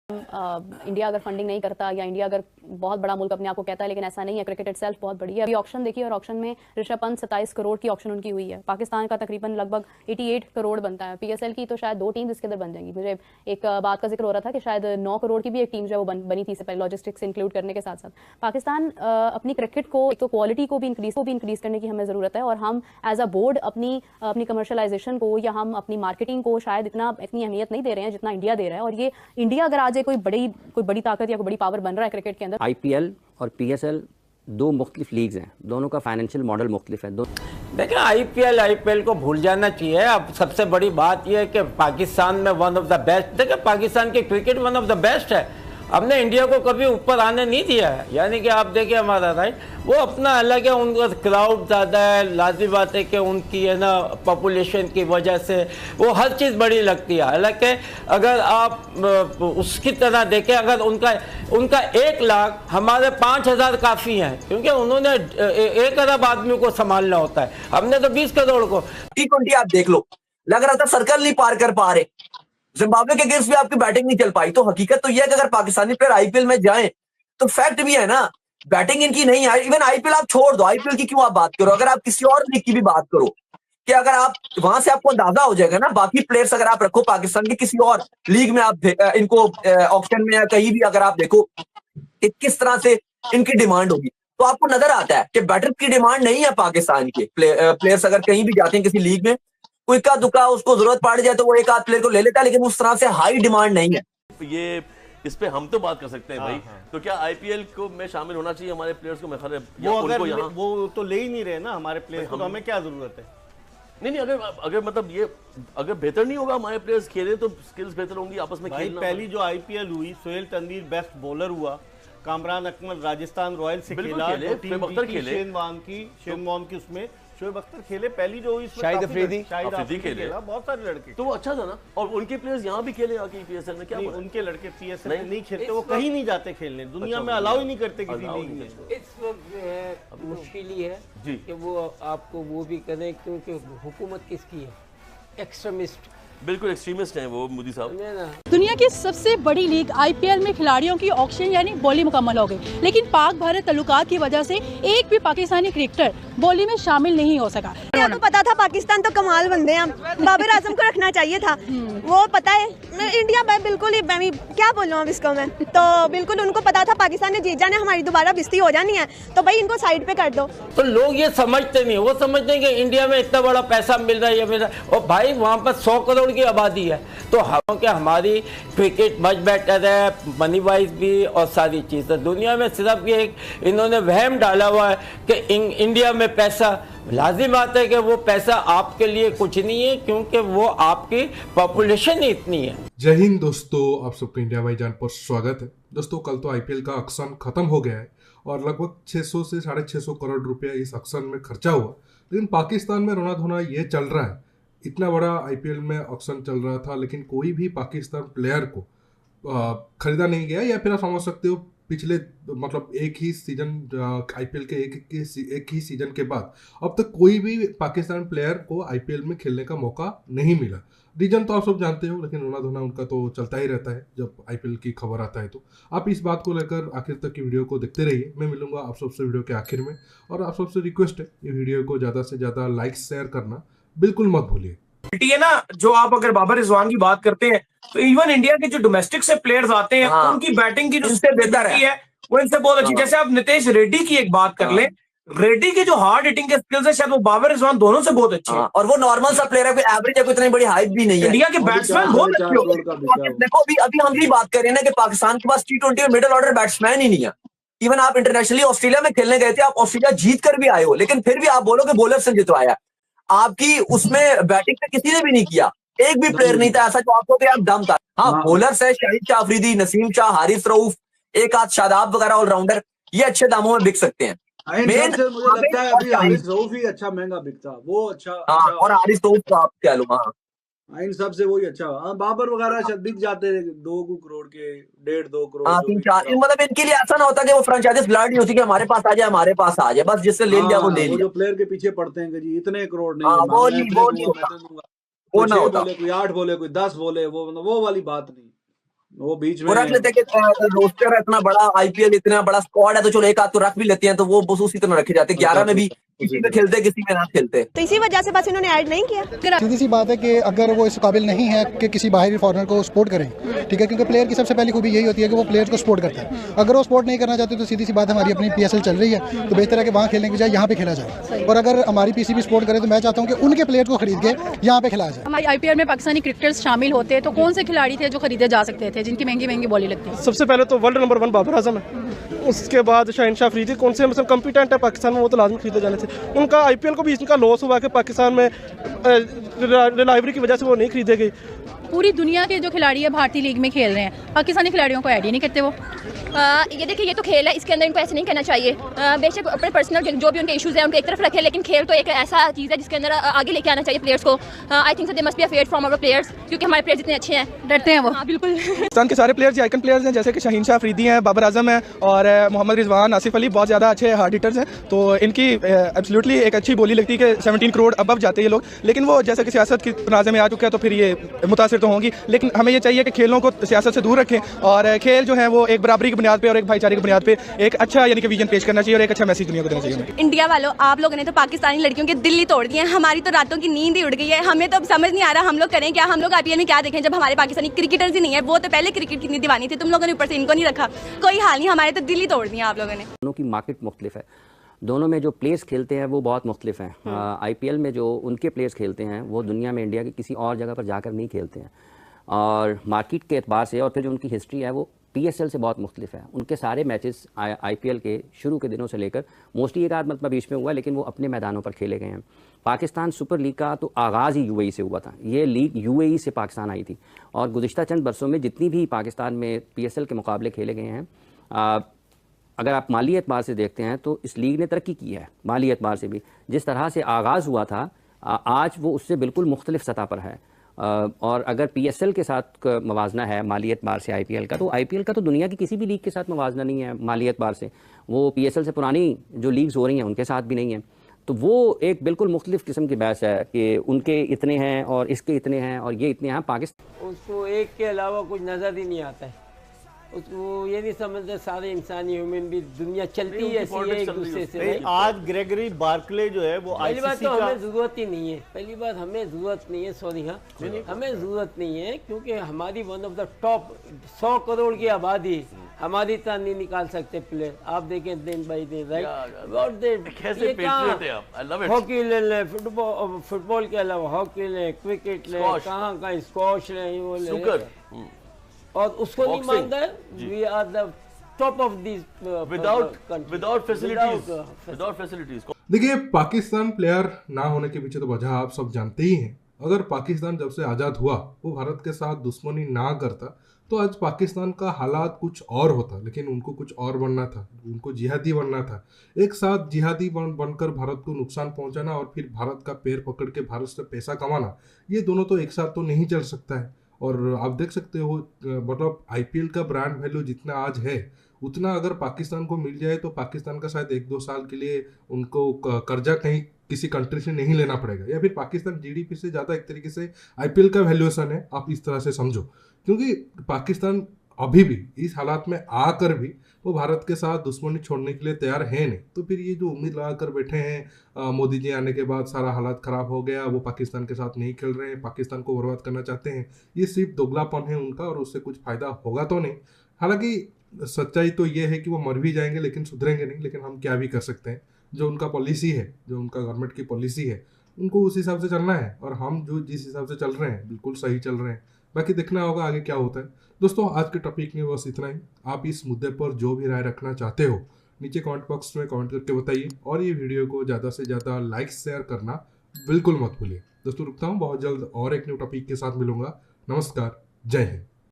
India अगर funding नहीं करता या इंडिया अगर बहुत बड़ा मुल्क अपने आप को कहता है, लेकिन ऐसा नहीं है। क्रिकेट इटसेल्फ बहुत बड़ी है। अभी ऑक्शन देखिए, और ऑक्शन में ऋषभ पंत 27 करोड़ की ऑक्शन उनकी हुई है। पाकिस्तान का तकरीबन लगभग 88 करोड़ बनता है। पीएसएल की तो शायद 2 टीम इसके अंदर बन जाएंगी। मुझे एक बात का जिक्र हो रहा था कि शायद 9 करोड़ की भी एक टीम जो है वो बनी थी इससे पहले, लॉजिस्टिक्स इंक्लूड करने के साथ साथ। पाकिस्तान अपनी क्रिकेट को एक तो क्वालिटी को भी इंक्रीज करने की हमें जरूरत है, और हम एज अ बोर्ड अपनी कमर्शलाइजेशन को या हम अपनी मार्केटिंग को शायद इतनी अहमियत नहीं दे रहे हैं जितना इंडिया दे रहा है। और ये इंडिया अगर आज कोई बड़ी ताकत या कोई बड़ी पावर बन रहा है क्रिकेट के अंदर। आईपीएल और पीएसएल दो मुख्तलिफ लीग्स हैं, दोनों का फाइनेंशियल मॉडल मुख्तलिफ है। देखिए आईपीएल को भूल जाना चाहिए। अब सबसे बड़ी बात यह है कि पाकिस्तान में वन ऑफ द बेस्ट, देखिए पाकिस्तान की cricket one of the best है। हमने इंडिया को कभी ऊपर आने नहीं दिया है, यानी कि आप देखिए हमारा राइट वो अपना अलग है, उनका क्राउड ज़्यादा है, लाजमी बात है कि उनकी है ना पॉपुलेशन की वजह से वो हर चीज़ बड़ी लगती है। हालांकि अगर आप उसकी तरह देखें, अगर उनका 1 लाख हमारे 5,000 काफ़ी हैं, क्योंकि उन्होंने 1 अरब आदमी को संभालना होता है, हमने तो 20 करोड़ को। T20 आप देख लो, लग रहा था सर्कल नहीं पार कर पा रहे। जिम्बाब्वे के अगेंस्ट भी आपकी बैटिंग नहीं चल पाई। तो हकीकत तो यह है कि अगर पाकिस्तानी प्लेयर आईपीएल में जाएं तो फैक्ट भी है ना, बैटिंग इनकी नहीं है। इवन आईपीएल आप छोड़ दो, आईपीएल की क्यों आप बात करो, अगर आप किसी और लीग की भी बात करो, कि अगर आप वहां से आपको अंदाजा हो जाएगा ना, बाकी प्लेयर्स अगर आप रखो पाकिस्तान के किसी और लीग में, आप इनको ऑक्शन में या कहीं भी अगर आप देखो कि किस तरह से इनकी डिमांड होगी, तो आपको नजर आता है कि बैटर की डिमांड नहीं है पाकिस्तान के। प्लेयर्स अगर कहीं भी जाते हैं किसी लीग में, कोई का दुका उसको जरूरत पड़ जाए तो वो एक आध प्लेयर को ले लेता है, लेकिन उस तरह से हाई डिमांड नहीं है। ये इस पे हम तो बात कर सकते हैं भाई। तो क्या आईपीएल को में शामिल होना चाहिए हमारे प्लेयर्स को? मैं वो तो ले ही नहीं रहे ना हमारे प्लेयर्स को, तो हमें क्या जरूरत है? नहीं, अगर मतलब ये अगर बेहतर नहीं होगा हमारे प्लेयर्स खेले तो स्किल्स बेहतर होंगी आपस में खेलना। पहली जो आईपीएल हुई, सोहेल तनवीर बेस्ट बॉलर हुआ, कामरान अकमल राजस्थान रॉयल से खेला, शेन वॉर्न की उसमें शोएब अख्तर खेले। पहली जो हुई शाहिद अफरीदी खेले, बहुत सारे लड़के, तो वो अच्छा था ना। और उनके प्लेयर्स यहाँ भी खेले आके पीएसएल में, क्या उनके लड़के पीएसएल में नहीं खेलते, वो कहीं नहीं जाते खेलने, दुनिया में अलाउ ही नहीं करते किसी लीग में। इस वक्त मुश्किल ही है कि वो आपको वो भी करें, क्योंकि हुकूमत किसकी है? एक्सट्रीमिस्ट, बिल्कुल एक्सट्रीमिस्ट हैं वो मोदी साहब। दुनिया की सबसे बड़ी लीग आईपीएल में खिलाड़ियों की ऑक्शन यानी बोली मुकम्मल हो गई, लेकिन पाक भारत तल्लुकात की वजह से एक भी पाकिस्तानी क्रिकेटर बोली में शामिल नहीं हो सका। तो पता था पाकिस्तान तो कमाल बंदे हैं, बाबर आजम को रखना चाहिए था, वो पता है। इंडिया में बिल्कुल ही मैं क्या बोल रहा हूँ इसको मैं, तो बिल्कुल उनको पता था पाकिस्तान ने जीत जाने, हमारी दोबारा बिस्ती हो जानी है, तो भाई इनको साइड पे कर दो। तो लोग ये समझते नहीं, वो समझते हैं कि इंडिया में इतना बड़ा पैसा मिल रहा है, और भाई वहाँ पर 100 करोड़ की आबादी है, तो हमारी क्रिकेट मच बेटर है, मनी वाइज भी और सारी चीज़ें। दुनिया में सिर्फ ये इन्होंने वहम डाला हुआ है कि इंडिया में पैसा, लाजिम बात है कि वो पैसा आपके लिए कुछ नहीं है, क्योंकि वो आपकी पॉपुलेशन ही इतनी है। जय हिंद दोस्तों, आप सबको इंडिया भाईजान पर स्वागत है। दोस्तों कल तो आईपीएल का ऑक्शन खत्म हो गया है और लगभग 600 से 650 करोड़ रुपया इस ऑक्शन में खर्चा हुआ, लेकिन पाकिस्तान में रोना धोना ये चल रहा है। इतना बड़ा आईपीएल में ऑक्शन चल रहा था, लेकिन कोई भी पाकिस्तान प्लेयर को खरीदा नहीं गया, या फिर आप समझ सकते हो पिछले मतलब एक ही सीजन आईपीएल के एक ही सीजन के बाद अब तक कोई भी पाकिस्तान प्लेयर को आईपीएल में खेलने का मौका नहीं मिला। रीजन तो आप सब जानते हो, लेकिन रोना धोना उनका तो चलता ही रहता है जब आईपीएल की खबर आता है। तो आप इस बात को लेकर आखिर तक की वीडियो को देखते रहिए। मैं मिलूंगा आप सबसे वीडियो के आखिर में, और आप सबसे रिक्वेस्ट है ये वीडियो को ज़्यादा से ज़्यादा लाइक शेयर करना बिल्कुल मत भूलिए। है ना, जो आप अगर बाबर रिजवान की बात करते हैं, तो इवन इंडिया के जो डोमेस्टिक से प्लेयर्स आते हैं, उनकी बैटिंग की जो बेहतर है वो इनसे बहुत अच्छी। जैसे आप नितेश रेड्डी की एक बात कर लें, रेड्डी के जो हार्ड हिटिंग के स्किल्स है शायद वो बाबर रिजवान दोनों से बहुत अच्छे हैं, और वो नॉर्मल सा प्लेयर है, कोई एवरेज है, कोई इतनी बड़ी हाइट भी नहीं है। इंडिया के बैट्समैन बहुत अच्छे हो गए। देखो अभी हम भी बात कर रहे हैं ना कि पाकिस्तान के पास T20 में मिडिल ऑर्डर बैट्समैन ही नहीं है। इवन आप इंटरनेशनली ऑस्ट्रेलिया में खेलने गए थे, आप ऑस्ट्रेलिया जीत कर भी आए हो, लेकिन फिर भी आप बोलो कि बॉलर से जितवाया, आपकी उसमें बैटिंग पे किसी ने भी नहीं किया, एक भी प्लेयर नहीं था ऐसा जो आपको यार दम था। हाँ बॉलर्स है, शाहिद शाह अफरीदी, नसीम शाह, हारिस रऊफ, एक आध शादाब वगैरह ऑलराउंडर, ये अच्छे दामों में बिक सकते हैं। मुझे लगता है अभी हारिस रऊफ ही अच्छा महंगा बिकता, वो अच्छा। और हारिस रऊफ तो आप कह लो, हाँ इन सब से वही अच्छा। बाबर वगैरह शायद बिक जाते 2 करोड़ के, 1.5-2 करोड़। मतलब इनके लिए ऐसा ना होता कि वो फ्रेंचाइजीज ब्लाड नहीं होती कि हमारे पास आ जाए, हमारे पास आ जाए, बस जिससे ले लिया वो ले लिया। जो प्लेयर के पीछे पड़ते हैं कि जी इतने करोड़ नहीं, वो ना होता, कोई 8 बोले, कोई 10 बोले, वो वाली बात नहीं। वो बीच वो रख लेते हैं कि रोस्टर है इतना बड़ा, आईपीएल इतना बड़ा स्क्वाड है, तो चलो एक आध तो रख भी लेते हैं, तो वो बस उसी तरह रखे जाते हैं। 11 में भी किसी में खेलते किसी में ना खेलते, तो इसी वजह से बस इन्होंने ऐड नहीं किया। सीधी सी बात है कि अगर वो इस काबिल नहीं है कि किसी बाहरी फॉरेनर को सपोर्ट करें, ठीक है, क्योंकि प्लेयर की सबसे पहली खूबी यही होती है कि वो प्लेयर्स को सपोर्ट करता है। अगर वो सपोर्ट नहीं करना चाहते तो सीधी सी बात है, हमारी अपनी पीएसएल चल रही है, तो बेहतर है कि वहाँ खेलने की बजाय यहाँ पे खेला जाए। और अगर हमारी पीसीबी सपोर्ट करे तो मैं चाहता हूँ कि उनके प्लेयर को खरीद के यहाँ पे खिलाया जाए। हमारी आईपीएल में पाकिस्तानी क्रिकेटर्स शामिल होते तो कौन से खिलाड़ी थे जो खरीदे जा सकते थे, जिनकी महंगी महंगी बॉली लगती है? सबसे पहले तो वर्ल्ड नंबर 1 बाबर आजम है, उसके बाद शहनशाह अफरीदी, कौन से मतलब कॉम्पिटेंट है पाकिस्तान में, वो तो लाजमी खरीदे जाने थे। उनका आईपीएल को भी इनका लॉस हुआ कि पाकिस्तान में रिलायबिलिटी की वजह से वो नहीं खरीदे गए। पूरी दुनिया के जो खिलाड़ी है भारतीय लीग में खेल रहे हैं, पाकिस्तानी खिलाड़ियों को ऐड ही नहीं करते वो। ये देखिए, ये तो खेल है, इसके अंदर इनको ऐसे नहीं करना चाहिए। बेशक अपने पर्सनल जो भी उनके इश्यूज हैं उनको एक तरफ रखें, लेकिन खेल तो एक ऐसा चीज़ है जिसके अंदर आगे लेके आना चाहिए प्लेयर्स को। I think they must be afraid from our players, क्योंकि हमारे प्लेयर्स इतने अच्छे हैं, डरते हैं वो। हाँ बिल्कुल। पाकिस्तान के सारे प्लेयर्स आइकन प्लेयर्स हैं, जैसे कि शहीनशाह अफरीदी हैं, बाबर आजम है और मोहम्मद रिजवान, आसिफ अली, बहुत ज़्यादा अच्छे हार्ड हिटर्स हैं। तो इनकी एब्सोल्युटली एक अच्छी बोली लगती है कि 17 करोड़ अबव जाते हैं ये लोग, लेकिन वो जैसे कि सियासत की तनाज़े में आ चुका है तो फिर ये मुतासिर तो होंगी। लेकिन हमें ये चाहिए कि खेलों को सियासत से दूर रखें और खेल जो है वो एक बराबरी की बुनियाद पे और एक भाईचारे की बुनियाद पे एक अच्छा यानी कि विजन पेश करना चाहिए और एक अच्छा मैसेज दुनिया को देना चाहिए। इंडिया वालों, आप लोगों ने तो पाकिस्तानी लड़कियों के दिल ही तोड़ दिए हैं, हमारी तो रातों की नींद ही उड़ गई है। हमें तो अब समझ नहीं आ रहा हम लोग करें क्या, हम लोग आईपीएल में क्या देखें जब हमारे पाकिस्तानी क्रिकेटर्स ही नहीं है। वो तो पहले क्रिकेट की दीवानी थी, तुम लोगों ने ऊपर से इनको नहीं रखा, कोई हाल नहीं, हमारे तो दिल ही तोड़ दिया आप लोगों ने। दोनों की मार्केट मुख्तलिफ है, दोनों में जो प्लेयर्स खेलते हैं वो बहुत मुख्तलिफ हैं। आईपीएल में जो उनके प्लेयर्स खेलते हैं वो दुनिया में इंडिया के किसी और जगह पर जाकर नहीं खेलते हैं, और मार्केट के एतबार से और फिर जो उनकी हिस्ट्री है वो पीएसएल से बहुत मुख्तलिफ है। उनके सारे मैचेस आईपीएल के शुरू के दिनों से लेकर मोस्टली एक आध मतलब बीच में हुआ, लेकिन वो अपने मैदानों पर खेले गए हैं। पाकिस्तान सुपर लीग का तो आगाज़ ही यूएई से हुआ था, ये लीग यूएई से पाकिस्तान आई थी, और गुज़िश्ता चंद बरसों में जितनी भी पाकिस्तान में पीएसएल के मुकाबले खेले गए हैं, अगर आप माली एतबार से देखते हैं तो इस लीग ने तरक्की की है। माली एतबार से भी जिस तरह से आगाज़ हुआ था आज वो उससे बिल्कुल मुख्तलिफ सतह पर है। और अगर पीएसएल के साथ मवाजना है माली एतबार से आईपीएल का, तो आईपीएल का तो दुनिया की किसी भी लीग के साथ मवाजना नहीं है माली एतबार से। वो पीएसएल से पुरानी जो लीग्स हो रही हैं उनके साथ भी नहीं है। तो वो एक बिल्कुल मुख्तलिफ किस्म की बहस है कि उनके इतने हैं और इसके इतने हैं और ये इतने हैं। पाकिस्तान उसको एक के अलावा कुछ नज़र ही नहीं आता है, उसको ये नहीं समझते सारे इंसानी ह्यूमन भी दुनिया चलती है ऐसी एक दूसरे से। आज ग्रेगरी बार्कले जो है वो पहली बात तो हमें ज़रूरत ही नहीं है, पहली बात हमें ज़रूरत नहीं है, सॉरी हाँ हमें ज़रूरत नहीं है, क्योंकि हमारी one of the top 100 crore की आबादी हमारी तरह नहीं निकाल सकते प्लेयर। आप देखें दिन बाई दिन, राइट, हॉकी ले लें, फुटबॉल के अलावा हॉकी लें, क्रिकेट लें, कहाँ कहाँ स्क्वॉश लें, वो लें, और उसको नहीं मानता है। We are the top of this without facilities. देखिए, पाकिस्तान प्लेयर ना होने के पीछे तो वजह आप सब जानते ही हैं। अगर पाकिस्तान जब से आज़ाद हुआ वो भारत के साथ दुश्मनी ना करता तो आज पाकिस्तान का हालात कुछ और होता, लेकिन उनको कुछ और बनना था, उनको जिहादी बनना था। एक साथ जिहादी बनकर भारत को नुकसान पहुंचाना और फिर भारत का पैर पकड़ के भारत से पैसा कमाना, ये दोनों तो एक साथ तो नहीं चल सकता है। और आप देख सकते हो मतलब आईपीएल का ब्रांड वैल्यू जितना आज है उतना अगर पाकिस्तान को मिल जाए तो पाकिस्तान का शायद 1-2 साल के लिए उनको कर्जा कहीं किसी कंट्री से नहीं लेना पड़ेगा, या फिर पाकिस्तान जीडीपी से ज़्यादा एक तरीके से आईपीएल का वैल्यूएशन है, आप इस तरह से समझो। क्योंकि पाकिस्तान अभी भी इस हालात में आकर भी वो भारत के साथ दुश्मनी छोड़ने के लिए तैयार है नहीं। तो फिर ये जो उम्मीद लगा कर बैठे हैं मोदी जी आने के बाद सारा हालात ख़राब हो गया, वो पाकिस्तान के साथ नहीं खेल रहे हैं, पाकिस्तान को बर्बाद करना चाहते हैं, ये सिर्फ दोगलापन है उनका और उससे कुछ फ़ायदा होगा तो नहीं। हालांकि सच्चाई तो ये है कि वो मर भी जाएंगे लेकिन सुधरेंगे नहीं, लेकिन हम क्या भी कर सकते हैं। जो उनका पॉलिसी है, जो उनका गवर्नमेंट की पॉलिसी है, उनको उस हिसाब से चलना है और हम जो जिस हिसाब से चल रहे हैं बिल्कुल सही चल रहे हैं। बाकी देखना होगा आगे क्या होता है। दोस्तों, आज के टॉपिक में बस इतना ही। आप इस मुद्दे पर जो भी राय रखना चाहते हो नीचे कमेंट बॉक्स में कमेंट करके बताइए, और ये वीडियो को ज़्यादा से ज़्यादा लाइक शेयर करना बिल्कुल मत भूलिए। दोस्तों रुकता हूँ, बहुत जल्द और एक न्यू टॉपिक के साथ मिलूंगा। नमस्कार, जय हिंद।